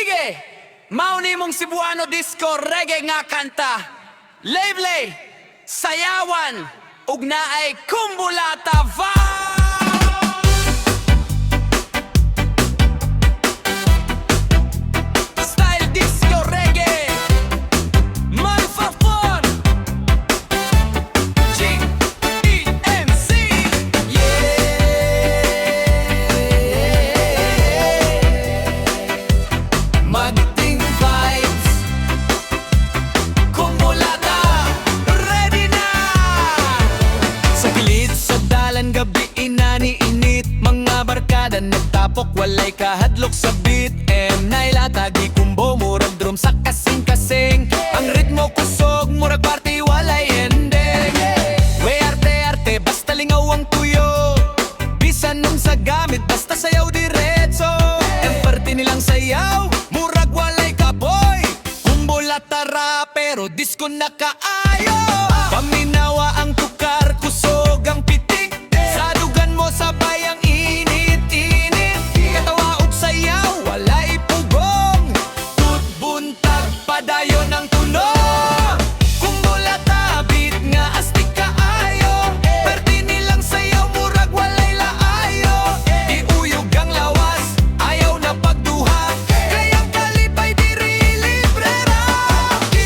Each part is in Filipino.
Sige! Mauni mong Cebuano disco reggae nga kanta. Lively, sayawan, ug naay kumbulata vibe. Style disco reggae, Malfafon, GEMC, Magting vibes, kumbulata, ready na! Sa pilit sa dalan gabi inani-init, mga barkada nagtapok, walay kahadlok sa beat. Nailatagi kumbo, murag drum sa kasing-kasing. Ang ritmo kusog, murag party, walay ending. We arte-arte, basta lingaw ang tuyo. Bisan nung sa gamit, basta sayaw diretso. Ang parte nilang sayaw, murag walay kaboy. Kumbulata ra, pero disco na kaayo. Paminawa ang tukar, kusog ang pitik. Sadugan mo sabay ang init-init. Katawa og sayaw, walay pugong. Tutbuntag, padayon ang tunog. Kumbulata, beat nga astig kaayo. Parte nilang sayaw, murag walay laayo. Iuyog ang lawas, ayaw na pagduha. Kayang kalipay diri libre ra.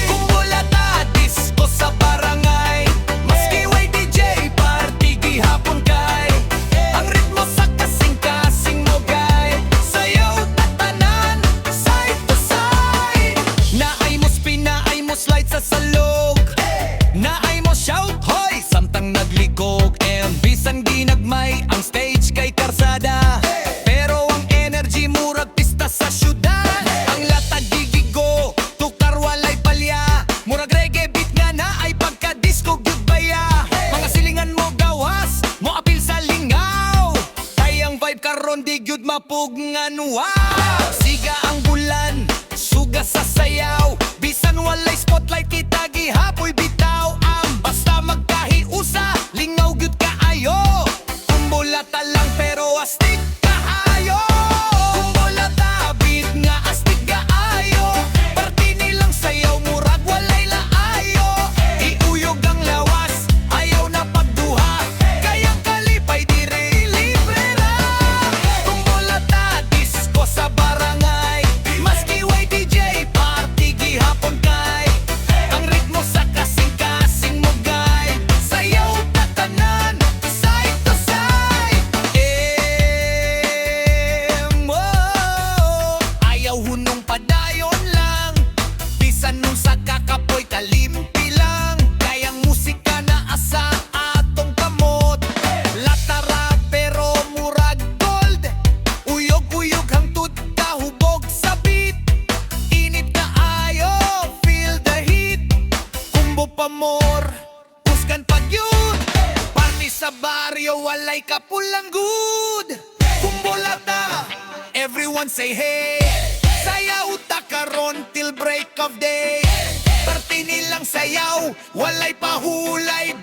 Kumbulata, disco sa barangay. Maski way DJ, party gihapon kay. Ang ritmo sa kasing-kasing mo gay. Sayaw tatanan, side to side. Naay mo spin, naay mo slide sa salog. Naay mo shout, hoy, samtang naglikog. Bisan ginagmay, ang stage kay karsada. Pero ang energy murag pista sa syudad. Ang latag gigigo, tukar walay palya. Murag reggae beat nga na ay pagka-disco gyud baya. Mga silingan mo gawas, mo apil sa lingaw. Kayang vibe karon di gyud mapugngan, wow. Siga ang bulan, suga sa sayaw. Bisan walay spotlight, kita gihapoy bitaw. Ang basta magkahiusa, lingaw gyud kaayo. Kumbulata lang pero astig kaayo. Kumbulata, beat nga astig kaayo. Parte nilang sayaw, murag walay laayo. Iuyog ang lawas, ayaw na pagduha. Kayang kalipay diri libre ra. Kumbulata, disco sa barangay. Maski way DJ, party gihapon kay. Ang ritmo sa kasing-kasing mo gay. Sayaw tatanan, side to side. Whoa. Ayaw hunong padayon lang. Bisan nung sa kakapoy, kalimpi lang. Kayang musika na asa atong kamot. Latara pero murag gold. Uyog-uyog hangtod kahubog sa beat. Init na ayo, feel the heat. Kumbo pa more, kusgan pag yun. Party sa baryo, walay kapulang good. Kumbulata, everyone say hey. Sayaw ta karon till break of day. Parte nilang sayaw, walay pahulay.